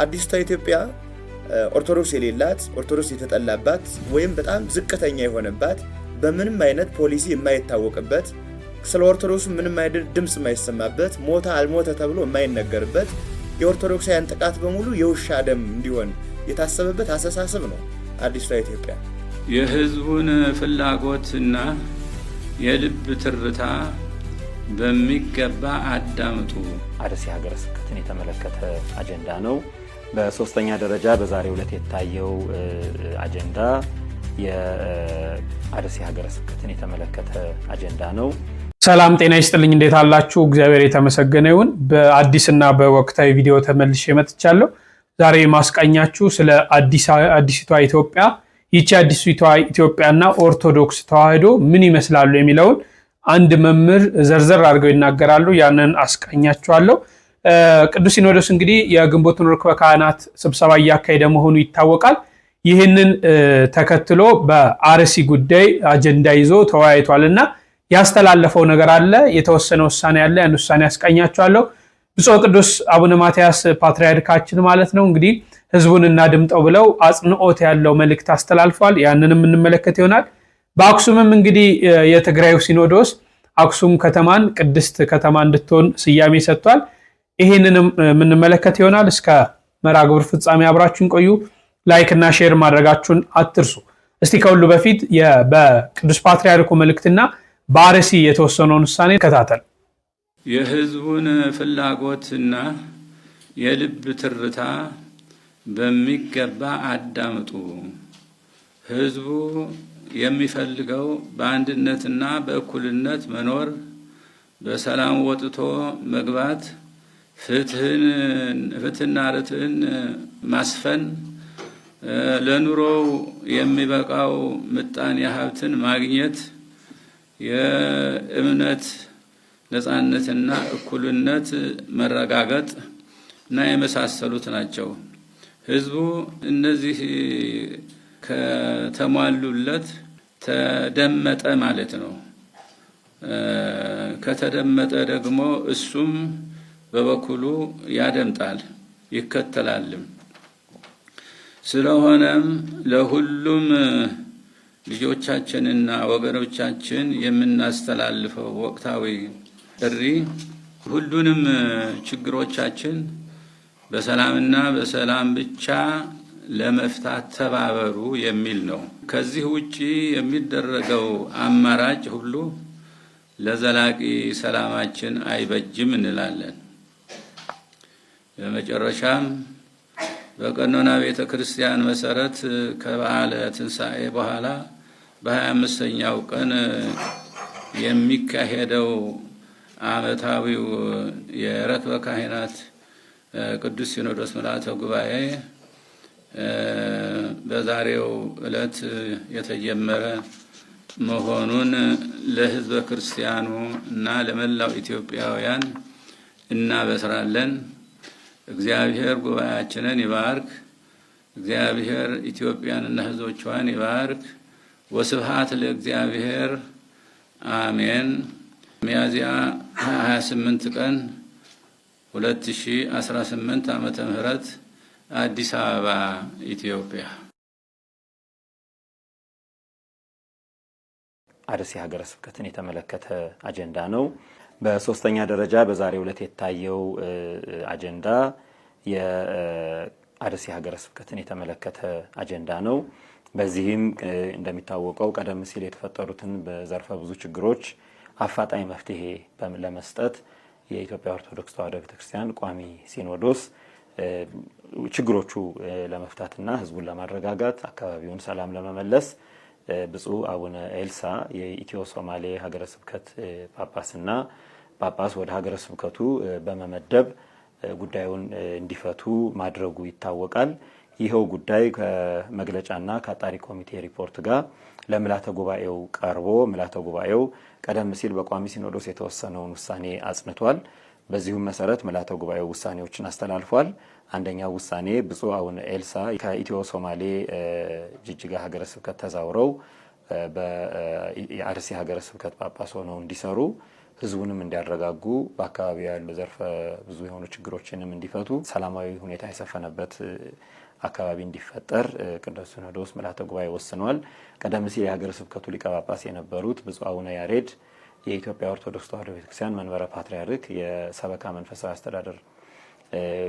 አዲስቷ ኢትዮጵያ ኦርቶዶክስ የሌላት ኦርቶዶክስ የተጠላባት ወይም በጣም ዝቅተኛ የሆነባት በምንም አይነት ፖሊሲ የማይታወቅበት ስለ ኦርቶዶክስ ምንም አይነት ድምጽ የማይሰማበት ሞታ አልሞተ ተብሎ የማይነገርበት የኦርቶዶክሳውያን ጥቃት በሙሉ የውሻ ደም እንዲሆን የታሰበበት አስተሳሰብ ነው አዲስቷ ኢትዮጵያ። የህዝቡን ፍላጎትና የልብ ትርታ በሚገባ አዳምጡ። አርሲ ሀገረ ስብከትን የተመለከተ አጀንዳ ነው። በሶስተኛ ደረጃ በዛሬው ዕለት የታየው አጀንዳ የአርሲ ሀገረ ስብከትን የተመለከተ አጀንዳ ነው። ሰላም ጤና ይስጥልኝ፣ እንዴት አላችሁ? እግዚአብሔር የተመሰገነ ይሁን። በአዲስና በወቅታዊ ቪዲዮ ተመልሼ መጥቻለሁ። ዛሬ ማስቃኛችሁ ስለ አዲሲቷ ኢትዮጵያ፣ ይቺ አዲሲቷ ኢትዮጵያና ኦርቶዶክስ ተዋህዶ ምን ይመስላሉ የሚለውን አንድ መምህር ዘርዘር አድርገው ይናገራሉ። ያንን አስቃኛችኋለሁ። ቅዱስ ሲኖዶስ እንግዲህ የግንቦቱን ርክበ ካህናት ስብሰባ እያካሄደ መሆኑ ይታወቃል። ይህንን ተከትሎ በአርሲ ጉዳይ አጀንዳ ይዞ ተወያይቷልና ያስተላለፈው ነገር አለ፣ የተወሰነ ውሳኔ አለ። ያን ውሳኔ አስቃኛችኋለሁ። ብፁዕ ቅዱስ አቡነ ማትያስ ፓትርያርካችን ማለት ነው እንግዲህ ህዝቡን እናድምጠው ብለው አጽንኦት ያለው መልእክት አስተላልፏል። ያንንም እንመለከት ይሆናል። በአክሱምም እንግዲህ የትግራዩ ሲኖዶስ አክሱም ከተማን ቅድስት ከተማ እንድትሆን ስያሜ ሰጥቷል። ይሄንንም የምንመለከት ይሆናል። እስከ መርሐ ግብር ፍጻሜ አብራችሁን ቆዩ። ላይክ እና ሼር ማድረጋችሁን አትርሱ። እስቲ ከሁሉ በፊት በቅዱስ ፓትርያርኩ መልእክትና በአርሲ የተወሰነውን ውሳኔ ተከታተል። የህዝቡን ፍላጎትና የልብ ትርታ በሚገባ አዳምጡ። ህዝቡ የሚፈልገው በአንድነትና በእኩልነት መኖር፣ በሰላም ወጥቶ መግባት፣ ፍትህና ርትዕን ማስፈን፣ ለኑሮው የሚበቃው ምጣኔ ሀብትን ማግኘት፣ የእምነት ነፃነትና እኩልነት መረጋገጥ እና የመሳሰሉት ናቸው። ህዝቡ እነዚህ ከተሟሉለት ተደመጠ ማለት ነው። ከተደመጠ ደግሞ እሱም በበኩሉ ያደምጣል ይከተላልም። ስለሆነም ለሁሉም ልጆቻችንና ወገኖቻችን የምናስተላልፈው ወቅታዊ ጥሪ ሁሉንም ችግሮቻችን በሰላምና በሰላም ብቻ ለመፍታት ተባበሩ የሚል ነው። ከዚህ ውጪ የሚደረገው አማራጭ ሁሉ ለዘላቂ ሰላማችን አይበጅም እንላለን። በመጨረሻም በቀኖና ቤተ ክርስቲያን መሰረት ከበዓለ ትንሣኤ በኋላ በ25ኛው ቀን የሚካሄደው ዓመታዊው የርክበ ካህናት ቅዱስ ሲኖዶስ ምልዓተ ጉባኤ በዛሬው ዕለት የተጀመረ መሆኑን ለሕዝበ ክርስቲያኑ እና ለመላው ኢትዮጵያውያን እናበስራለን። እግዚአብሔር ጉባኤያችንን ይባርክ። እግዚአብሔር ኢትዮጵያንና ሕዝቦቿን ይባርክ። ወስብሐት ለእግዚአብሔር አሜን። ሚያዝያ 28 ቀን 2018 ዓመተ ምህረት አዲስ አበባ ኢትዮጵያ። አርሲ ሀገረ ስብከትን የተመለከተ አጀንዳ ነው። በሶስተኛ ደረጃ በዛሬው ዕለት የታየው አጀንዳ የአርሲ ሀገረ ስብከትን የተመለከተ አጀንዳ ነው። በዚህም እንደሚታወቀው ቀደም ሲል የተፈጠሩትን በዘርፈ ብዙ ችግሮች አፋጣኝ መፍትሄ ለመስጠት የኢትዮጵያ ኦርቶዶክስ ተዋሕዶ ቤተክርስቲያን ቋሚ ሲኖዶስ ችግሮቹ ለመፍታትና ህዝቡን ለማረጋጋት አካባቢውን ሰላም ለመመለስ ብፁዕ አቡነ ኤልሳ የኢትዮ ሶማሌ ሀገረ ስብከት ጳጳስና ጳጳስ ወደ ሀገረ ስብከቱ በመመደብ ጉዳዩን እንዲፈቱ ማድረጉ ይታወቃል። ይሄው ጉዳይ ከመግለጫና ከአጣሪ ኮሚቴ ሪፖርት ጋር ለምልዓተ ጉባኤው ቀርቦ ምልዓተ ጉባኤው ቀደም ሲል በቋሚ ሲኖዶስ የተወሰነውን ውሳኔ አጽንቷል። በዚሁም መሰረት ምልዓተ ጉባኤው ውሳኔዎችን አስተላልፏል። አንደኛው ውሳኔ ብፁዕ አቡነ ኤልሳ ከኢትዮ ሶማሌ ጅጅጋ ሀገረ ስብከት ተዛውረው የአርሲ ሀገረ ስብከት ጳጳስ ሆነው እንዲሰሩ ህዝቡንም እንዲያረጋጉ በአካባቢው ያሉ ዘርፈ ብዙ የሆኑ ችግሮችንም እንዲፈቱ ሰላማዊ ሁኔታ የሰፈነበት አካባቢ እንዲፈጠር ቅዱስ ሲኖዶስ ምልዓተ ጉባኤ ወስኗል። ቀደም ሲል የሀገረ ስብከቱ ሊቀ ጳጳስ የነበሩት ብፁዕ አቡነ ያሬድ የኢትዮጵያ ኦርቶዶክስ ተዋሕዶ ቤተክርስቲያን መንበረ ፓትርያርክ የሰበካ መንፈሳዊ አስተዳደር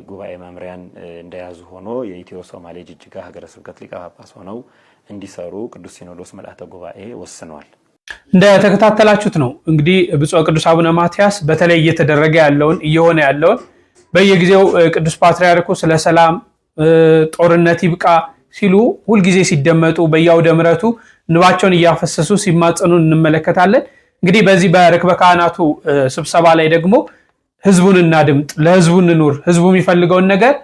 ጉባኤ መምሪያን እንደያዙ ሆኖ የኢትዮ ሶማሌ ጅጅጋ ሀገረ ስብከት ሊቀ ጳጳስ ሆነው እንዲሰሩ ቅዱስ ሲኖዶስ ምልዓተ ጉባኤ ወስኗል። እንደተከታተላችሁት ነው እንግዲህ ብፁዕ ቅዱስ አቡነ ማትያስ በተለይ እየተደረገ ያለውን እየሆነ ያለውን በየጊዜው ቅዱስ ፓትርያርኩ ስለ ሰላም ጦርነት ይብቃ ሲሉ ሁልጊዜ ሲደመጡ በየአውደ ምሕረቱ እንባቸውን እያፈሰሱ ሲማጸኑ እንመለከታለን። እንግዲህ በዚህ በርክበ ካህናቱ ስብሰባ ላይ ደግሞ ህዝቡን እናድምጥ፣ ለህዝቡ እንኑር፣ ህዝቡ የሚፈልገውን ነገር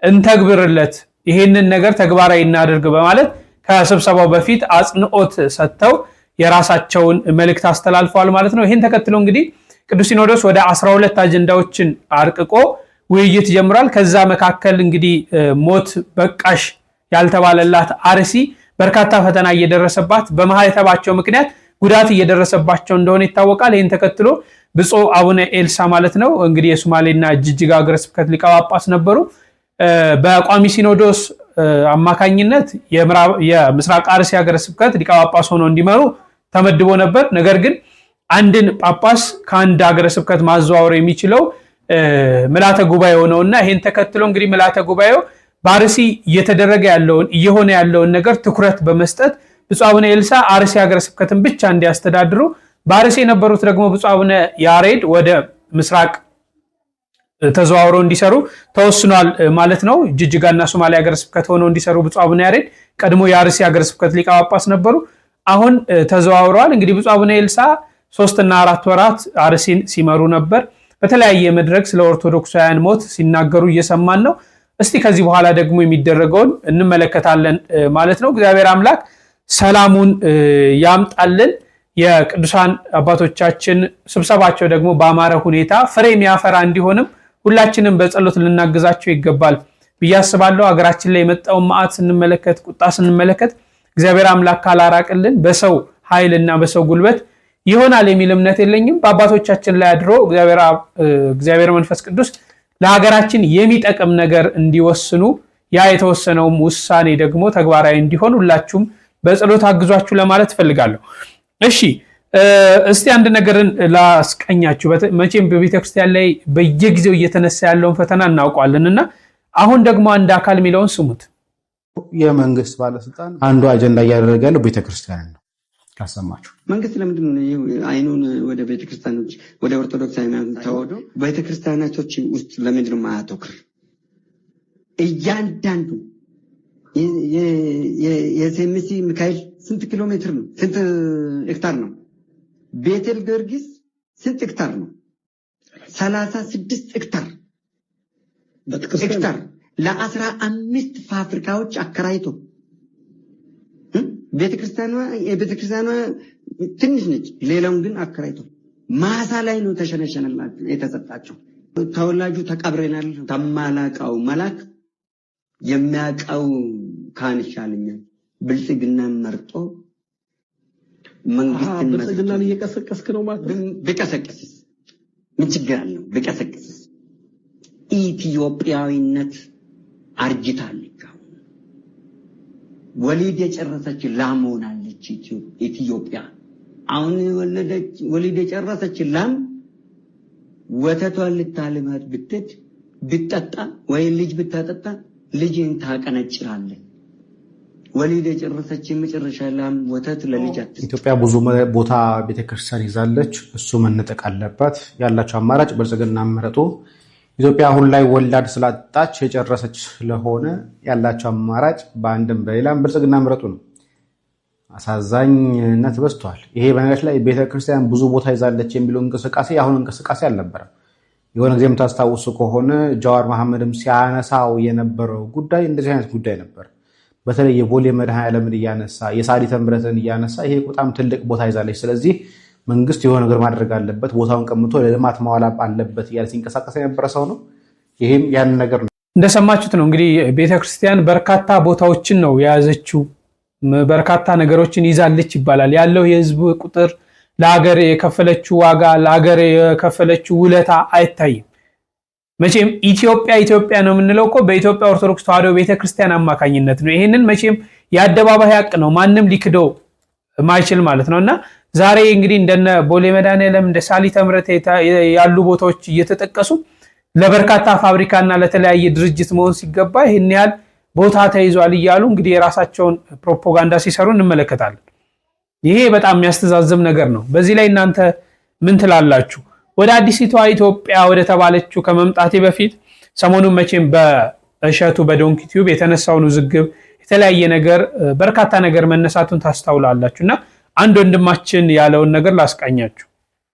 እንተግብርለት፣ ይሄንን ነገር ተግባራዊ እናድርግ በማለት ከስብሰባው በፊት አጽንኦት ሰጥተው የራሳቸውን መልእክት አስተላልፈዋል ማለት ነው። ይህን ተከትሎ እንግዲህ ቅዱስ ሲኖዶስ ወደ 12 አጀንዳዎችን አርቅቆ ውይይት ጀምሯል። ከዛ መካከል እንግዲህ ሞት በቃሽ ያልተባለላት አርሲ በርካታ ፈተና እየደረሰባት በማህተባቸው ምክንያት ጉዳት እየደረሰባቸው እንደሆነ ይታወቃል። ይህን ተከትሎ ብፁዕ አቡነ ኤልሳ ማለት ነው እንግዲህ የሶማሌና ጅጅጋ ሀገረ ስብከት ሊቀ ጳጳስ ነበሩ። በቋሚ ሲኖዶስ አማካኝነት የምስራቅ አርሲ ሀገረ ስብከት ሊቀ ጳጳስ ሆነው እንዲመሩ ተመድቦ ነበር። ነገር ግን አንድን ጳጳስ ከአንድ ሀገረ ስብከት ማዘዋወር የሚችለው ምልዓተ ጉባኤው ነውና ይህን ተከትሎ እንግዲህ ምልዓተ ጉባኤው በአርሲ እየተደረገ ያለውን እየሆነ ያለውን ነገር ትኩረት በመስጠት ብፁዕ አቡነ ኤልሳ አርሲ ሀገረ ስብከትን ብቻ እንዲያስተዳድሩ፣ በአርሲ የነበሩት ደግሞ ብፁዕ አቡነ ያሬድ ወደ ምስራቅ ተዘዋውረው እንዲሰሩ ተወስኗል ማለት ነው። ጅጅጋና ሶማሌ ሀገረ ስብከት ሆነው እንዲሰሩ ብፁዕ አቡነ ያሬድ ቀድሞ የአርሲ ሀገረ ስብከት ሊቀ ጳጳስ ነበሩ። አሁን ተዘዋውረዋል። እንግዲህ ብፁዕ አቡነ ኤልሳ 3 እና 4 ወራት አርሲን ሲመሩ ነበር። በተለያየ መድረክ ስለ ኦርቶዶክሳውያን ሞት ሲናገሩ እየሰማን ነው። እስቲ ከዚህ በኋላ ደግሞ የሚደረገውን እንመለከታለን ማለት ነው። እግዚአብሔር አምላክ ሰላሙን ያምጣልን። የቅዱሳን አባቶቻችን ስብሰባቸው ደግሞ በአማረ ሁኔታ ፍሬ የሚያፈራ እንዲሆንም ሁላችንም በጸሎት ልናግዛቸው ይገባል ብዬ አስባለሁ። ሀገራችን ላይ የመጣውን መዓት ስንመለከት፣ ቁጣ ስንመለከት እግዚአብሔር አምላክ ካላራቅልን በሰው ኃይልና በሰው ጉልበት ይሆናል የሚል እምነት የለኝም። በአባቶቻችን ላይ አድሮ እግዚአብሔር መንፈስ ቅዱስ ለሀገራችን የሚጠቅም ነገር እንዲወስኑ ያ የተወሰነውም ውሳኔ ደግሞ ተግባራዊ እንዲሆን ሁላችሁም በጸሎት አግዟችሁ ለማለት ፈልጋለሁ። እሺ እስቲ አንድ ነገርን ላስቀኛችሁ። መቼም በቤተክርስቲያን ላይ በየጊዜው እየተነሳ ያለውን ፈተና እናውቀዋለን እና አሁን ደግሞ አንድ አካል የሚለውን ስሙት። የመንግስት ባለስልጣን አንዱ አጀንዳ እያደረገ ያለው ቤተክርስቲያን ነው። ካሰማችሁ መንግስት ለምንድን ነው አይኑን ወደ ቤተክርስቲያኖች ወደ ኦርቶዶክስ ሃይማኖት ተወዶ ቤተክርስቲያናቶች ውስጥ ለምንድን ነው ማያተኩር? እያንዳንዱ የሴምሲ ሚካኤል ስንት ኪሎ ሜትር ነው? ስንት ሄክታር ነው? ቤተል ጊዮርጊስ ስንት ሄክታር ነው? 36 ሄክታር ለ15 ፋብሪካዎች አከራይቶ ቤተክርስቲያኗ ትንሽ ነች፣ ሌላውን ግን አከራይቶ ማሳ ላይ ነው ተሸነሸነላቸው የተሰጣቸው። ተወላጁ ተቀብረናል ተማላቀው መላክ የሚያቀው ካን ይሻለኛል ብልጽግናን መርጦ መንግስትን ብልጽግናን እየቀሰቀስክ ነው ማለት ነው። ቢቀሰቅስስ ምን ችግር አለው? ቢቀሰቅስስ ኢትዮጵያዊነት አርጅታለች። ወሊድ የጨረሰች ላም ሆናለች ኢትዮጵያ። አሁን ወሊድ የጨረሰች ላም ወተቷን ልታልማት ብትድ ብትጠጣ ወይ ልጅ ብታጠጣ ልጅን ታቀነጭራለች። ወሊድ የጨረሰች የመጨረሻ ላም ወተት ለልጅ አትሰጥ። ኢትዮጵያ ብዙ ቦታ ቤተክርስቲያን ይዛለች። እሱ መነጠቅ አለባት። ያላቸው አማራጭ ብልጽግና መረጡ። ኢትዮጵያ አሁን ላይ ወላድ ስላጣች የጨረሰች ስለሆነ ያላቸው አማራጭ በአንድም በሌላም ብልጽግና መረጡ ነው። አሳዛኝነት በዝቷል። ይሄ በነገራችን ላይ ቤተክርስቲያን ብዙ ቦታ ይዛለች የሚለው እንቅስቃሴ አሁን እንቅስቃሴ አልነበረም። የሆነ ጊዜ የምታስታውሱ ከሆነ ጃዋር መሐመድም ሲያነሳው የነበረው ጉዳይ እንደዚህ አይነት ጉዳይ ነበር። በተለይ የቦሌ መድኃኔዓለምን እያነሳ የሳሊተ ምሕረትን እያነሳ ይሄ በጣም ትልቅ ቦታ ይዛለች፣ ስለዚህ መንግስት የሆነ ነገር ማድረግ አለበት፣ ቦታውን ቀምቶ ለልማት ማዋል አለበት እያለ ሲንቀሳቀስ የነበረ ሰው ነው። ይሄም ያን ነገር ነው። እንደሰማችሁት ነው እንግዲህ ቤተክርስቲያን በርካታ ቦታዎችን ነው የያዘችው፣ በርካታ ነገሮችን ይዛለች ይባላል። ያለው የህዝብ ቁጥር ለሀገር የከፈለችው ዋጋ ለሀገር የከፈለችው ውለታ አይታይም። መቼም ኢትዮጵያ ነው የምንለው እኮ በኢትዮጵያ ኦርቶዶክስ ተዋሕዶ ቤተክርስቲያን አማካኝነት ነው። ይሄንን መቼም የአደባባይ ሀቅ ነው፣ ማንም ሊክደው ማይችል ማለት ነውና ዛሬ እንግዲህ እንደነ ቦሌ መድኃኔዓለም እንደ ሳሊተ ምሕረት ያሉ ቦታዎች እየተጠቀሱ ለበርካታ ፋብሪካና ለተለያየ ድርጅት መሆን ሲገባ ይሄን ያህል ቦታ ተይዟል እያሉ እንግዲህ የራሳቸውን ፕሮፓጋንዳ ሲሰሩ እንመለከታለን። ይሄ በጣም የሚያስተዛዝብ ነገር ነው። በዚህ ላይ እናንተ ምን ትላላችሁ? ወደ አዲሲቷ ኢትዮጵያ ወደ ተባለችው ከመምጣቴ በፊት ሰሞኑን መቼም በእሸቱ በዶንኪ ቲዩብ የተነሳውን ውዝግብ የተለያየ ነገር በርካታ ነገር መነሳቱን ታስተውላላችሁና አንድ ወንድማችን ያለውን ነገር ላስቃኛችሁ።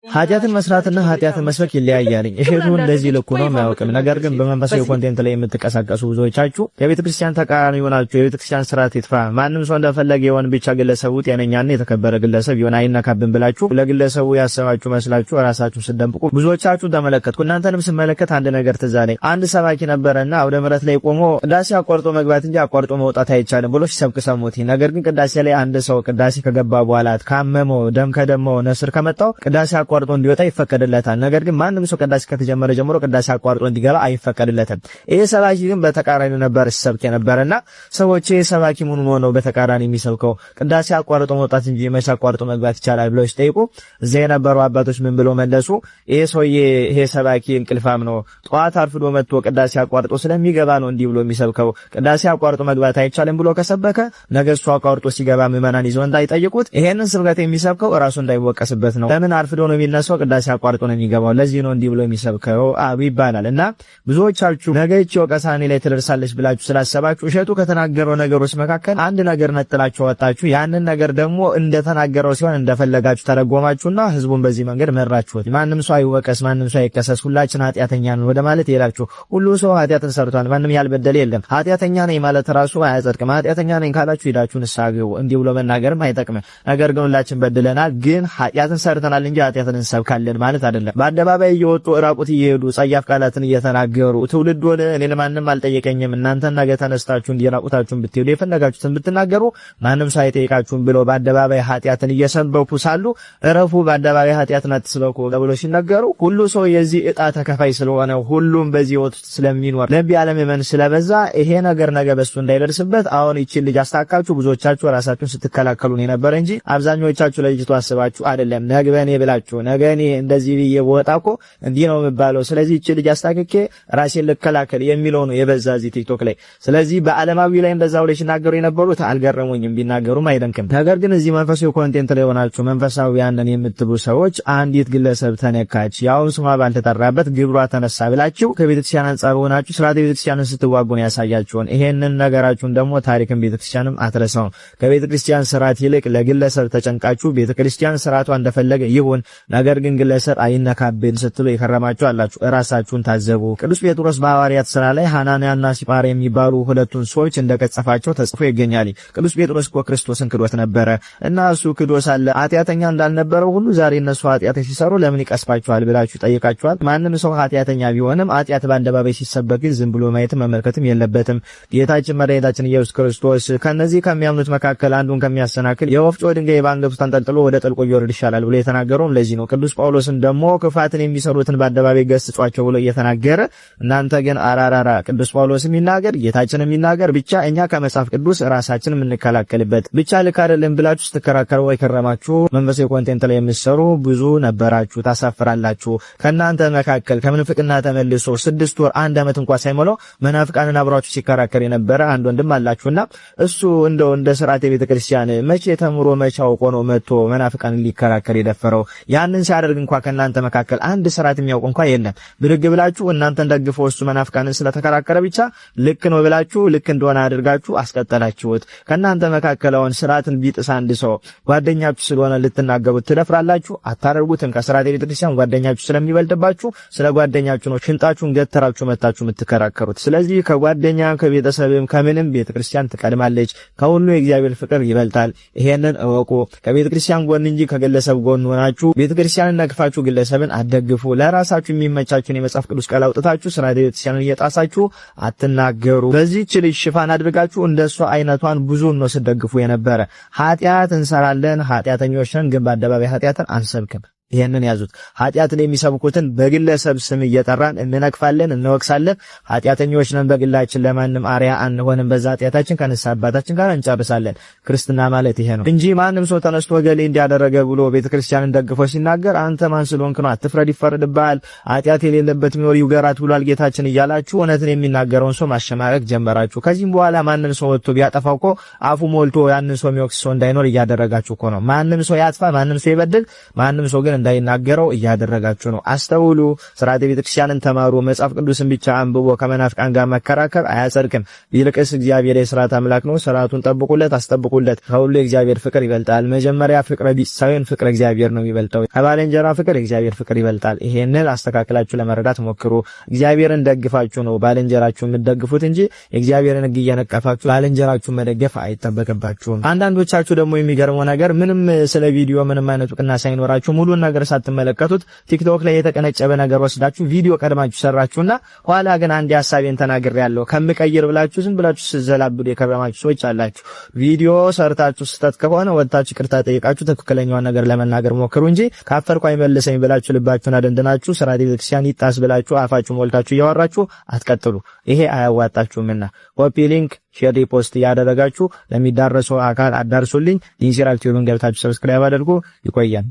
ኃጢአትን መስራትና ኃጢአትን መስበክ ይለያያል። እሸቱ እንደዚህ ልኩ ነው የማያውቅም። ነገር ግን በመንፈሳዊ ኮንቴንት ላይ የምትቀሳቀሱ ብዙዎቻችሁ የቤተ ክርስቲያን ተቃራኒ ሆናችሁ የቤተ ክርስቲያን ስርዓት ይጥፋ፣ ማንም ሰው እንደፈለገ ይሆን፣ ብቻ ግለሰቡ ጤነኛና የተከበረ ግለሰብ ይሆን አይነካብን ብላችሁ ለግለሰቡ ያሰባችሁ መስላችሁ ራሳችሁን ስደምቁ ብዙዎቻችሁ ተመለከትኩ። እናንተንም ስመለከት አንድ ነገር ትዝ አለኝ። አንድ ሰባኪ ነበረና አውደ ምሕረት ላይ ቆሞ ቅዳሴ አቋርጦ መግባት እንጂ አቋርጦ መውጣት አይቻልም ብሎ ሲሰብክ ሰሙት። ነገር ግን ቅዳሴ ላይ አንድ ሰው ቅዳሴ ከገባ በኋላ ካመመው ደም ከደማው ነስር ከመጣው ቅዳሴ አቋርጦ እንዲወጣ ይፈቀድለታል። ነገር ግን ማንም ሰው ቅዳሴ ከተጀመረ ጀምሮ ቅዳሴ አቋርጦ እንዲገባ አይፈቀድለትም። ይሄ ሰባኪ ግን በተቃራኒ ነበር ሲሰብክ የነበረና ሰዎች ይሄ ሰባኪ ምን ሆኖ በተቃራኒ የሚሰብከው ቅዳሴ አቋርጦ መውጣት እንጂ መቼ አቋርጦ መግባት ይቻላል ብለው ሲጠይቁ እዚያ የነበሩ አባቶች ምን ብለው መለሱ? ይሄ ሰውዬ ይሄ ሰባኪ እንቅልፋም ነው፣ ጠዋት አርፍዶ መጥቶ ቅዳሴ አቋርጦ ስለሚገባ ነው እንዲህ ብሎ የሚሰብከው። ቅዳሴ አቋርጦ መግባት አይቻልም ብሎ ከሰበከ ነገ እሱ አቋርጦ ሲገባ ምዕመናን ይዘው እንዳይጠይቁት ይሄንን ስብከት የሚሰብከው ራሱ እንዳይወቀስበት ነው። ለምን አርፍዶ ነው የሚነሳው? ቅዳሴ አቋርጦ ነው የሚገባው። ለዚህ ነው እንዲህ ብሎ የሚሰብከው ይባላል። እና ብዙዎቻችሁ ነገ እቺ ወቀሳኔ ላይ ትደርሳለች ብላችሁ ስላሰባችሁ እሸቱ ከተናገረው ነገሮች መካከል አንድ ነገር ነጥላችሁ ወጣችሁ። ያንን ነገር ደግሞ እንደተናገረው ሲሆን እንደፈለጋችሁ ተረጎማችሁና ህዝቡን በዚህ መንገድ መራችሁት። ማንም ሰው አይወቀስ፣ ማንም ሰው አይከሰስ፣ ሁላችን ኃጢአተኛ ነን ወደ ማለት ይላችሁ። ሁሉ ሰው ኃጢአትን ሰርቷል፣ ማንም ያልበደለ የለም። ኃጢአተኛ ነኝ ማለት ራሱ አያጸድቅም። ኃጢአተኛ ነኝ ካላችሁ ሄዳችሁ ንስሐ ግቡ። እንዲህ ብሎ መናገርም አይጠቅምም። ነገር ግን ሁላችን በድለናል፣ ግን ኃጢአትን ሰርተናል እንጂ ኃጢአትን እንሰብካለን ማለት አይደለም። በአደባባይ እየወጡ ራቁት እየሄዱ ጸያፍ ቃላትን እየተናገሩ ትውልድ ወደ እኔ ለማንም አልጠየቀኝም እናንተ ነገ ተነስታችሁ እንዲራቁታችሁን ብትሄዱ የፈለጋችሁትን ብትናገሩ ማንም ሳይጠይቃችሁም ብለው በአደባባይ ኃጢአትን እየሰበኩ ሳሉ እረፉ፣ በአደባባይ ኃጢአትን አትስበኩ ተብሎ ሲናገሩ ሁሉ ሰው የዚህ ዕጣ ተከፋይ ስለሆነ ሁሉም በዚህ ወጥ ስለሚኖር ለቢ ዓለም መን ስለበዛ ይሄ ነገር ነገ በሱ እንዳይደርስበት አሁን ይቺን ልጅ አስተካካችሁ ብዙዎቻችሁ ራሳችሁን ስትከላከሉ ነው የነበረ እንጂ አብዛኞቻችሁ ለልጅቷ አስባችሁ አይደለም። ነግበኔ ብላችሁ ነገኔ እንደዚህ ብዬ ወጣኮ እንዲህ ነው የሚባለው፣ ስለዚህ እቺ ልጅ አስታክኬ ራሴን ልከላከል የሚለው ነው የበዛ እዚህ ቲክቶክ ላይ። ስለዚህ በዓለማዊ ላይ እንደዛው ላይ ሲናገሩ የነበሩት አልገረሙኝም፣ ቢናገሩም አይደንክም። ነገር ግን እዚህ መንፈሳዊ ኮንቴንት ላይ ሆናችሁ መንፈሳዊ ያንን የምትሉ ሰዎች አንዲት ግለሰብ ተነካች፣ ያው ስሟ ባልተጠራበት ግብሯ ተነሳ ብላችሁ ከቤተክርስቲያን አንጻር ሆናችሁ ስርዓተ ቤተክርስቲያንን ስትዋጉ ነው ያሳያችሁን። ይሄንን ነገራችሁን ደግሞ ታሪክን ቤተክርስቲያንም አትረሳው። ከቤተክርስቲያን ስርዓት ይልቅ ለግለሰብ ተጨንቃችሁ ቤተክርስቲያን ስርዓቷ እንደፈለገ ይሁን ነገር ግን ግለሰብ አይነካብን ስትሉ የከረማችሁ አላችሁ። ራሳችሁን ታዘቡ። ቅዱስ ጴጥሮስ በሐዋርያት ሥራ ላይ ሐናንያና ሲጳር የሚባሉ ሁለቱን ሰዎች እንደቀጸፋቸው ተጽፎ ይገኛል። ቅዱስ ጴጥሮስ እኮ ክርስቶስን ክዶት ነበረ እና እሱ ክዶ ሳለ ኃጢአተኛ እንዳልነበረው ሁሉ ዛሬ እነሱ ኃጢአት ሲሰሩ ለምን ይቀስፋቸዋል ብላችሁ ጠይቃችኋል። ማንም ሰው ኃጢአተኛ ቢሆንም ኃጢአት በአደባባይ ሲሰበክ ዝም ብሎ ማየት መመልከትም የለበትም። ጌታችን መድኃኒታችን ኢየሱስ ክርስቶስ ከነዚህ ከሚያምኑት መካከል አንዱን ከሚያሰናክል የወፍጮ ድንጋይ በአንገቱ ተንጠልጥሎ ወደ ጥልቁ ይወርድ ይሻላል ብሎ የተናገረውም ለዚህ ነው። ቅዱስ ጳውሎስን ደግሞ ክፋትን የሚሰሩትን በአደባባይ ገስጿቸው ብሎ እየተናገረ እናንተ ግን አራራራ ቅዱስ ጳውሎስ የሚናገር ጌታችን የሚናገር ብቻ እኛ ከመጽሐፍ ቅዱስ ራሳችን የምንከላከልበት ብቻ ልክ አይደለም ብላችሁ ስትከራከሩ የከረማችሁ መንፈሳዊ ኮንቴንት ላይ የምትሰሩ ብዙ ነበራችሁ። ታሳፍራላችሁ። ከናንተ መካከል ከምንፍቅና ተመልሶ 6 ወር 1 ዓመት እንኳን ሳይሞላው መናፍቃንን አብራችሁ ሲከራከር የነበረ አንድ ወንድም አላችሁና እሱ እንደው እንደ ስርዓተ ቤተክርስቲያን መቼ ተምሮ መቼ አውቆ ነው መጥቶ መናፍቃንን ሊከራከር የደፈረው? ያንን ሲያደርግ እንኳን ከናንተ መካከል አንድ ስርዓት የሚያውቅ እንኳን የለም። ብድግ ብላችሁ እናንተን ደግፈው እሱ መናፍቃንን ስለተከራከረ ብቻ ልክ ነው ብላችሁ ልክ እንደሆነ አድርጋችሁ አስቀጠላችሁት። ከናንተ መካከል አሁን ስርዓትን ቢጥስ አንድ ሰው ጓደኛችሁ ስለሆነ ልትናገሩት ትደፍራላችሁ? አታደርጉትም። ከስርዓተ ቤተክርስቲያን ጓደኛችሁ ስለሚበልጥባችሁ ስለ ጓደኛችሁ ነው ሽንጣችሁን ገተራችሁ መታችሁ የምትከራከሩት። ስለዚህ ከጓደኛ ከቤተሰብም ከምንም ቤተክርስቲያን ትቀድማለች። ከሁሉ የእግዚአብሔር ፍቅር ይበልጣል። ይሄንን እወቁ። ከቤተክርስቲያን ጎን እንጂ ከግለሰብ ጎን ሆናችሁ ቤተክርስቲያንን ነቅፋችሁ ግለሰብን አትደግፉ። ለራሳችሁ የሚመቻችሁን የመጽሐፍ ቅዱስ ቃል አውጥታችሁ ስርዓተ ቤተክርስቲያንን እየጣሳችሁ አትናገሩ። በዚህች ልጅ ሽፋን አድርጋችሁ እንደሷ አይነቷን ብዙን ነው ስትደግፉ የነበረ። ኃጢአት እንሰራለን፣ ኃጢአተኞች ነን፣ ግን በአደባባይ ኃጢአትን አንሰብክም። ይሄንን ያዙት። ኃጢአትን የሚሰብኩትን በግለሰብ ስም እየጠራን እንነቅፋለን፣ እንወቅሳለን። ኃጢአተኞች ነን፣ በግላችን ለማንም አርያ አንሆንም። በዛ ኃጢአታችን ከንስሐ አባታችን ጋር እንጨርሳለን። ክርስትና ማለት ይሄ ነው እንጂ ማንም ሰው ተነስቶ ገሌ እንዲያደረገ ብሎ ቤተክርስቲያንን ደግፎ ሲናገር አንተ ማን ስለሆንክ ነው? አትፍረድ፣ ይፈረድብሃል። ኃጢአት የሌለበት ቢኖር ይውገራት ብሏል ጌታችን እያላችሁ እውነትን የሚናገረውን ሰው ማሸማቀቅ ጀመራችሁ። ከዚህም በኋላ ማንም ሰው ወጥቶ ቢያጠፋው እኮ አፉ ሞልቶ ያንን ሰው የሚወቅስ ሰው እንዳይኖር እያደረጋችሁ እኮ ነው። ማንም ሰው ያጥፋ፣ ማንም ሰው ይበድል፣ ማንም ሰው ግን እንዳይናገረው እያደረጋችሁ ነው። አስተውሉ። ስርዓተ ቤተክርስቲያንን ተማሩ። መጽሐፍ ቅዱስን ብቻ አንብቦ ከመናፍቃን ጋር መከራከር አያጸድቅም። ይልቅስ እግዚአብሔር የሥርዓት አምላክ ነው። ሥርዓቱን ጠብቁለት፣ አስጠብቁለት። ከሁሉ የእግዚአብሔር ፍቅር ይበልጣል። መጀመሪያ ፍቅረ ቢጽ ሳይሆን ፍቅረ እግዚአብሔር ነው የሚበልጠው። ከባልንጀራ ፍቅር የእግዚአብሔር ፍቅር ይበልጣል። ይሄንን አስተካክላችሁ ለመረዳት ሞክሩ። እግዚአብሔርን ደግፋችሁ ነው ባልንጀራችሁን የምትደግፉት እንጂ የእግዚአብሔርን ሕግ እየነቀፋችሁ ባልንጀራችሁን መደገፍ አይጠበቅባችሁም። አንዳንዶቻችሁ ደግሞ የሚገርመው ነገር ምንም ስለ ቪዲዮ ምንም አይነት እውቅና ሳይኖራችሁ ሙሉን ነገር ሳትመለከቱት ቲክቶክ ላይ የተቀነጨበ ነገር ወስዳችሁ ቪዲዮ ቀድማችሁ ሰራችሁና ኋላ ግን አንድ ሐሳቤን ተናግሬያለሁ ከምቀይር ብላችሁ ዝም ብላችሁ ስዘላብዱ የከረማችሁ ሰዎች አላችሁ። ቪዲዮ ሰርታችሁ ስተት ከሆነ ወጣችሁ ይቅርታ ጠይቃችሁ ትክክለኛውን ነገር ለመናገር ሞክሩ እንጂ ካፈርኩ አይመልሰኝ ብላችሁ ልባችሁን አደንድናችሁ ስርዓተ ቤተክርስቲያን ይጣስ ብላችሁ አፋችሁ ሞልታችሁ እያወራችሁ አትቀጥሉ። ይሄ አያዋጣችሁምና ኮፒ ሊንክ ሼር ሪፖስት ያደረጋችሁ ለሚዳረሰው አካል አዳርሱልኝ። ኢንሲራል ቲዩብን ገብታችሁ ሰብስክራይብ አድርጉ። ይቆያል።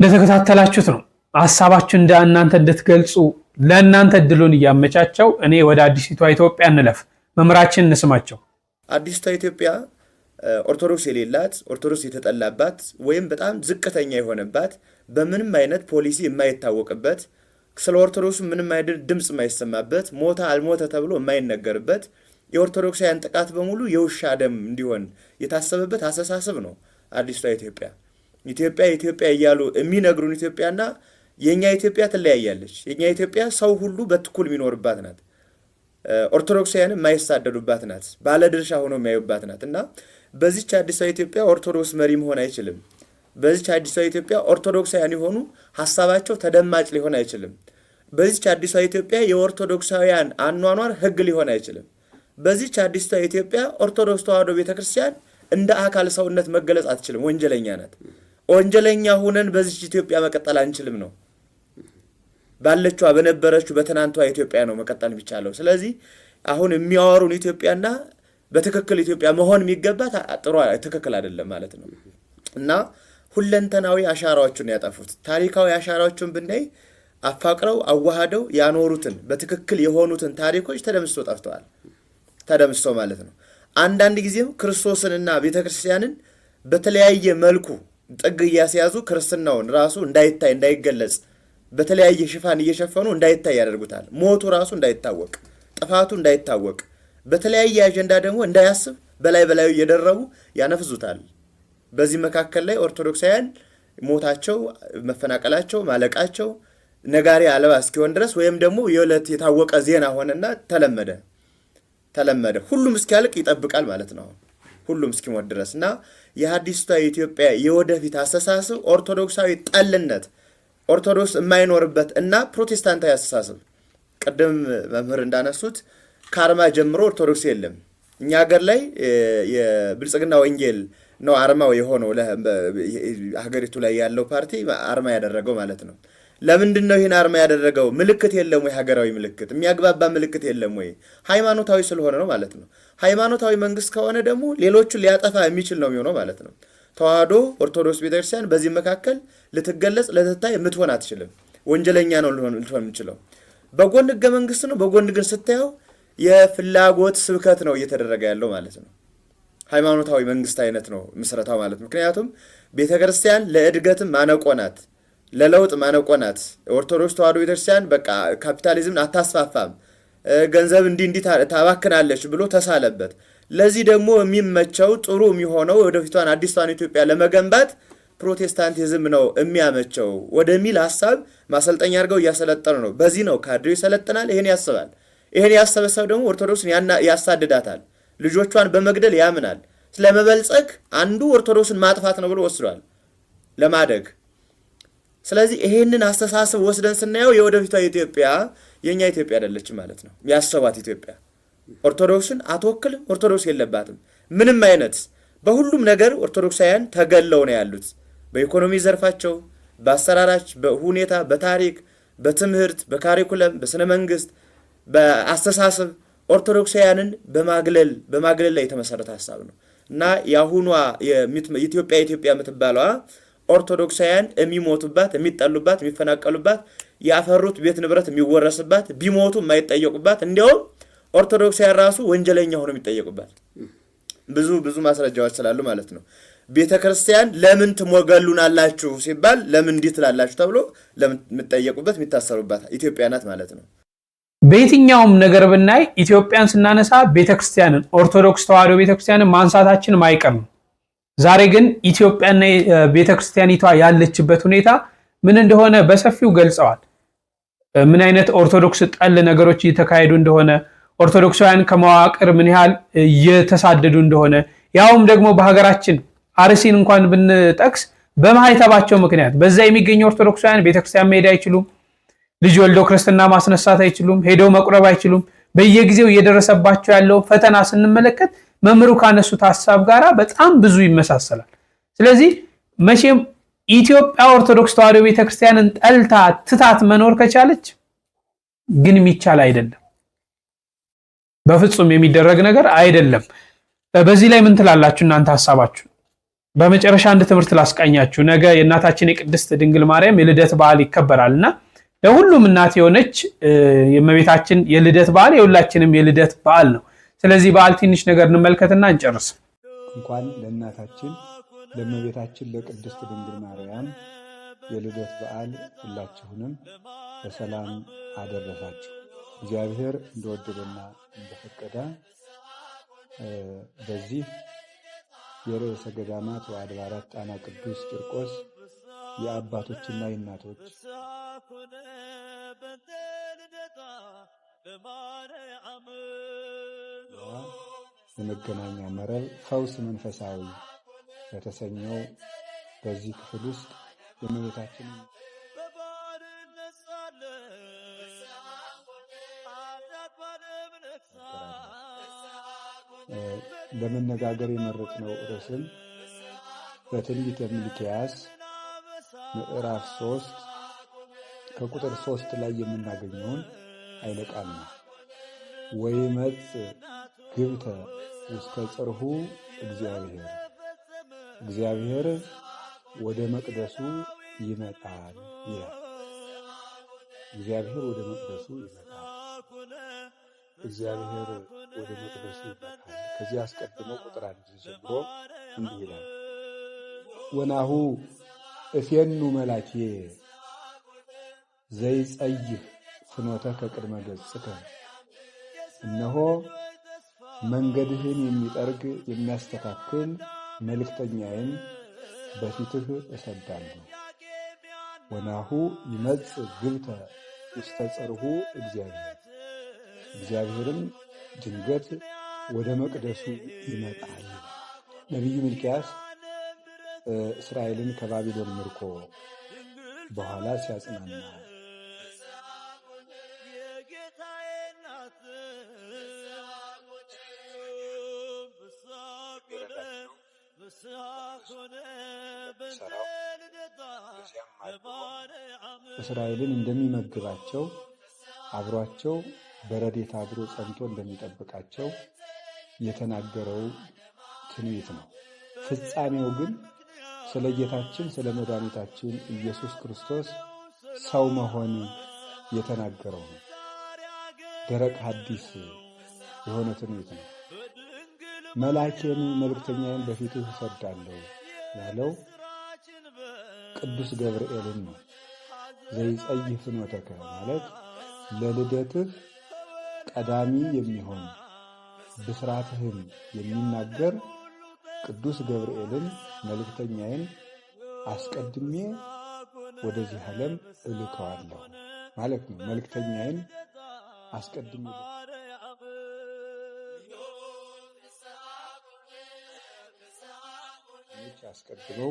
እንደተከታተላችሁት ነው ሐሳባችሁን እናንተ እንድትገልጹ ለእናንተ እድሉን እያመቻቸው። እኔ ወደ አዲሲቷ ኢትዮጵያ እንለፍ። መምራችን እንስማቸው። አዲሲቷ ኢትዮጵያ ኦርቶዶክስ የሌላት፣ ኦርቶዶክስ የተጠላባት ወይም በጣም ዝቅተኛ የሆነባት፣ በምንም አይነት ፖሊሲ የማይታወቅበት፣ ስለ ኦርቶዶክስ ምንም አይነት ድምጽ የማይሰማበት፣ ሞተ አልሞተ ተብሎ የማይነገርበት፣ የኦርቶዶክሳውያን ጥቃት በሙሉ የውሻ ደም እንዲሆን የታሰበበት አስተሳሰብ ነው አዲሲቷ ኢትዮጵያ። ኢትዮጵያ እያሉ የሚነግሩን ኢትዮጵያና የኛ ኢትዮጵያ ትለያያለች። የኛ ኢትዮጵያ ሰው ሁሉ በትኩል የሚኖርባት ናት። ኦርቶዶክሳውያን የማይሳደዱባት ናት። ባለድርሻ ሆኖ የሚያዩባት ናት። እና በዚች አዲሷ ኢትዮጵያ ኦርቶዶክስ መሪ መሆን አይችልም። በዚች አዲሷ ኢትዮጵያ ኦርቶዶክሳውያን የሆኑ ሐሳባቸው ተደማጭ ሊሆን አይችልም። በዚች አዲሷ ኢትዮጵያ የኦርቶዶክሳውያን አኗኗር ሕግ ሊሆን አይችልም። በዚች አዲሷ ኢትዮጵያ ኦርቶዶክስ ተዋሕዶ ቤተክርስቲያን እንደ አካል ሰውነት መገለጽ አትችልም። ወንጀለኛ ናት። ወንጀለኛ ሆነን በዚች ኢትዮጵያ መቀጠል አንችልም ነው። ባለችዋ በነበረችው በትናንቷ ኢትዮጵያ ነው መቀጠል የሚቻለው። ስለዚህ አሁን የሚያወሩን ኢትዮጵያና በትክክል ኢትዮጵያ መሆን የሚገባት ጥሩ ትክክል አይደለም ማለት ነው። እና ሁለንተናዊ አሻራዎችን ያጠፉት ታሪካዊ አሻራዎችን ብናይ አፋቅረው አዋሃደው ያኖሩትን በትክክል የሆኑትን ታሪኮች ተደምስቶ ጠፍተዋል። ተደምስቶ ማለት ነው። አንዳንድ ጊዜም ክርስቶስንና ቤተክርስቲያንን በተለያየ መልኩ ጥግ እያስያዙ ክርስትናውን ራሱ እንዳይታይ እንዳይገለጽ በተለያየ ሽፋን እየሸፈኑ እንዳይታይ ያደርጉታል። ሞቱ ራሱ እንዳይታወቅ፣ ጥፋቱ እንዳይታወቅ፣ በተለያየ አጀንዳ ደግሞ እንዳያስብ በላዩ እየደረቡ ያነፍዙታል። በዚህ መካከል ላይ ኦርቶዶክሳውያን ሞታቸው፣ መፈናቀላቸው፣ ማለቃቸው ነጋሪ አልባ እስኪሆን ድረስ ወይም ደግሞ የዕለት የታወቀ ዜና ሆነና ተለመደ። ሁሉም እስኪያልቅ ይጠብቃል ማለት ነው። ሁሉም እስኪሞት ድረስ እና የአዲስቷ ኢትዮጵያ የወደፊት አስተሳሰብ ኦርቶዶክሳዊ ጠልነት፣ ኦርቶዶክስ የማይኖርበት እና ፕሮቴስታንታዊ አስተሳሰብ። ቅድም መምህር እንዳነሱት ከአርማ ጀምሮ ኦርቶዶክስ የለም። እኛ ሀገር ላይ የብልጽግና ወንጌል ነው አርማው የሆነው ሀገሪቱ ላይ ያለው ፓርቲ አርማ ያደረገው ማለት ነው። ለምንድን ነው ይህን አርማ ያደረገው? ምልክት የለም ወይ? ሀገራዊ ምልክት የሚያግባባ ምልክት የለም ወይ? ሃይማኖታዊ ስለሆነ ነው ማለት ነው። ሃይማኖታዊ መንግስት ከሆነ ደግሞ ሌሎቹን ሊያጠፋ የሚችል ነው የሚሆነው ማለት ነው። ተዋህዶ ኦርቶዶክስ ቤተክርስቲያን በዚህ መካከል ልትገለጽ ልትታይ የምትሆን አትችልም። ወንጀለኛ ነው ልትሆን የምችለው። በጎን ህገ መንግስት ነው፣ በጎን ግን ስታየው የፍላጎት ስብከት ነው እየተደረገ ያለው ማለት ነው። ሃይማኖታዊ መንግስት አይነት ነው ምስረታው ማለት ነው። ምክንያቱም ቤተክርስቲያን ለእድገትም ማነቆ ናት፣ ለለውጥ ማነቆ ናት። ኦርቶዶክስ ተዋህዶ ቤተክርስቲያን በቃ ካፒታሊዝምን አታስፋፋም፣ ገንዘብ እንዲህ ታባክናለች ብሎ ተሳለበት። ለዚህ ደግሞ የሚመቸው ጥሩ የሚሆነው ወደፊቷን አዲስቷን ኢትዮጵያ ለመገንባት ፕሮቴስታንቲዝም ነው የሚያመቸው ወደሚል ሐሳብ ማሰልጠኛ አድርገው እያሰለጠኑ ነው። በዚህ ነው ካድሬው ይሰለጥናል፣ ይሄን ያስባል። ይሄን ያሰበ ሰው ደግሞ ኦርቶዶክስን ያሳድዳታል፣ ልጆቿን በመግደል ያምናል። ስለመበልጸግ አንዱ ኦርቶዶክስን ማጥፋት ነው ብሎ ወስዷል ለማደግ። ስለዚህ ይሄንን አስተሳሰብ ወስደን ስናየው የወደፊቷ ኢትዮጵያ የኛ ኢትዮጵያ አይደለችም ማለት ነው። ያሰባት ኢትዮጵያ ኦርቶዶክስን አትወክልም። ኦርቶዶክስ የለባትም ምንም አይነት በሁሉም ነገር ኦርቶዶክሳውያን ተገለው ነው ያሉት። በኢኮኖሚ ዘርፋቸው፣ በአሰራራች፣ በሁኔታ፣ በታሪክ፣ በትምህርት፣ በካሪኩለም፣ በስነ መንግስት፣ በአስተሳሰብ ኦርቶዶክሳውያንን በማግለል ላይ የተመሰረተ ሐሳብ ነው እና ያሁኗ ኢትዮጵያ የምትባለዋ ኦርቶዶክሳውያን የሚሞቱባት፣ የሚጠሉባት፣ የሚፈናቀሉባት፣ ያፈሩት ቤት ንብረት የሚወረስባት፣ ቢሞቱ የማይጠየቁባት፣ እንዲያውም ኦርቶዶክሳውያን ራሱ ወንጀለኛ ሆነው የሚጠየቁባት ብዙ ማስረጃዎች ስላሉ ማለት ነው። ቤተክርስቲያን ለምን ትሞገሉናላችሁ ሲባል ለምን እንዲህ ትላላችሁ ተብሎ ለምን የምትጠየቁበት የሚታሰሩባት ኢትዮጵያ ናት ማለት ነው። በየትኛውም ነገር ብናይ ኢትዮጵያን ስናነሳ ቤተክርስቲያንን ኦርቶዶክስ ተዋሕዶ ቤተክርስቲያንን ማንሳታችን ማይቀር ነው። ዛሬ ግን ኢትዮጵያና ቤተክርስቲያኒቷ ያለችበት ሁኔታ ምን እንደሆነ በሰፊው ገልጸዋል። ምን አይነት ኦርቶዶክስ ጠል ነገሮች እየተካሄዱ እንደሆነ፣ ኦርቶዶክሳውያን ከመዋቅር ምን ያህል እየተሳደዱ እንደሆነ፣ ያውም ደግሞ በሀገራችን አርሲን እንኳን ብንጠቅስ በማህተባቸው ምክንያት በዛ የሚገኙ ኦርቶዶክሳውያን ቤተክርስቲያን መሄድ አይችሉም። ልጅ ወልደው ክርስትና ማስነሳት አይችሉም። ሄደው መቁረብ አይችሉም። በየጊዜው እየደረሰባቸው ያለው ፈተና ስንመለከት መምሩ ካነሱት ሐሳብ ጋራ በጣም ብዙ ይመሳሰላል። ስለዚህ መቼም ኢትዮጵያ ኦርቶዶክስ ተዋሕዶ ቤተክርስቲያንን ጠልታ ትታት መኖር ከቻለች ግን የሚቻል አይደለም። በፍጹም የሚደረግ ነገር አይደለም። በዚህ ላይ ምን ትላላችሁ እናንተ ሐሳባችሁ? በመጨረሻ አንድ ትምህርት ላስቃኛችሁ። ነገ የእናታችን የቅድስት ድንግል ማርያም የልደት በዓል ይከበራልና ለሁሉም እናት የሆነች የእመቤታችን የልደት በዓል የሁላችንም የልደት በዓል ነው። ስለዚህ በዓል ትንሽ ነገር እንመልከትና እንጨርስ። እንኳን ለእናታችን ለእመቤታችን ለቅድስት ድንግል ማርያም የልደት በዓል ሁላችሁንም በሰላም አደረሳችሁ። እግዚአብሔር እንደወደደና እንደፈቀደ በዚህ የርዕሰ ገዳማት ወአድባራት ጣና ቅዱስ ቂርቆስ የአባቶችና የእናቶች የመገናኛ መረብ ፈውስ መንፈሳዊ በተሰኘው በዚህ ክፍል ውስጥ የእመቤታችን ለመነጋገር የመረጥነው ርዕስም በትንቢተ ሚልክያስ ምዕራፍ 3 ከቁጥር 3 ላይ የምናገኘውን ኃይለ ቃል ነው። ወይመጽእ ግብተ ውስተ ጽርሑ እግዚአብሔር ወደ መቅደሱ ይመጣል ይላል። እግዚአብሔር ወደ መቅደሱ ይመጣል። እግዚአብሔር ወደ መቅደሱ ይመጣል። ከዚህ አስቀድሞ ቁጥር 1 ጀምሮ እንዲህ ይላል። ወናሁ እፌኑ መላኬ ዘይጸይህ ፍኖተከ ቅድመ ገጽከ፣ እነሆ መንገድህን የሚጠርግ የሚያስተካክል መልእክተኛዬን በፊትህ እሰዳለሁ። ወናሁ ይመጽእ ግብተ ውስተ ጽርሑ እግዚአብሔርም ድንገት ወደ መቅደሱ ይመጣል። ነቢዩ ሚልክያስ እስራኤልን ከባቢሎን ምርኮ በኋላ ሲያጽናና እስራኤልን እንደሚመግባቸው አብሯቸው በረድኤት አድሮ ጸንቶ እንደሚጠብቃቸው የተናገረው ትንቢት ነው። ፍጻሜው ግን ስለ ጌታችን ስለ መድኃኒታችን ኢየሱስ ክርስቶስ ሰው መሆን የተናገረው ነው። ደረቅ ሐዲስ የሆነ ትንቢት ነው። መልአኬን መልእክተኛዬን በፊትህ እሰዳለሁ ያለው ቅዱስ ገብርኤልን ነው። ዘይጸይህ ፍኖተከ ማለት ለልደትህ ቀዳሚ የሚሆን ብስራትህን የሚናገር ቅዱስ ገብርኤልን መልእክተኛዬን አስቀድሜ ወደዚህ ዓለም እልከዋለሁ ማለት ነው። መልእክተኛዬን አስቀድሜ አስቀድመው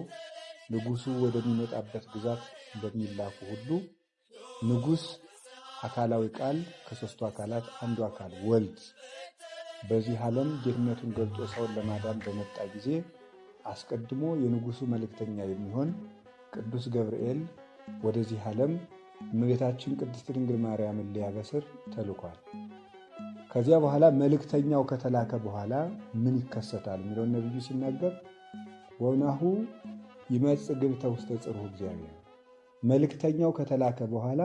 ንጉሱ ወደሚመጣበት ግዛት እንደሚላኩ ሁሉ ንጉስ አካላዊ ቃል ከሶስቱ አካላት አንዱ አካል ወልድ በዚህ ዓለም ጌትነቱን ገልጦ ሰውን ለማዳን በመጣ ጊዜ አስቀድሞ የንጉሱ መልእክተኛ የሚሆን ቅዱስ ገብርኤል ወደዚህ ዓለም እመቤታችን ቅድስት ድንግል ማርያምን ሊያበስር ተልኳል። ከዚያ በኋላ መልእክተኛው ከተላከ በኋላ ምን ይከሰታል የሚለውን ነብዩ ሲናገር ወናሁ ይመጽእ ግብተ ውስተ ጽርሑ እግዚአብሔር፣ መልእክተኛው ከተላከ በኋላ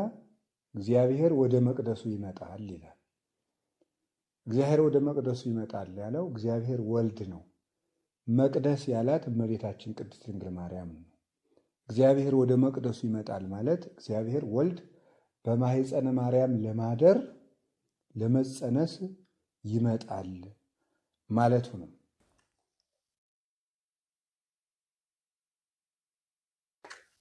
እግዚአብሔር ወደ መቅደሱ ይመጣል ይላል። እግዚአብሔር ወደ መቅደሱ ይመጣል ያለው እግዚአብሔር ወልድ ነው። መቅደስ ያላት እመቤታችን ቅድስት ድንግል ማርያም ነው። እግዚአብሔር ወደ መቅደሱ ይመጣል ማለት እግዚአብሔር ወልድ በማኅፀነ ማርያም ለማደር ለመጸነስ ይመጣል ማለቱ ነው።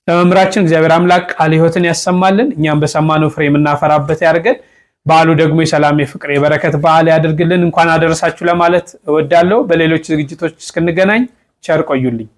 ለመምህራችን እግዚአብሔር አምላክ ቃለ ሕይወትን ያሰማልን፣ እኛም በሰማነው ፍሬ የምናፈራበት ያድርገን። በዓሉ ደግሞ የሰላም የፍቅር የበረከት በዓል ያድርግልን። እንኳን አደረሳችሁ ለማለት እወዳለሁ። በሌሎች ዝግጅቶች እስክንገናኝ ቸር ቆዩልኝ።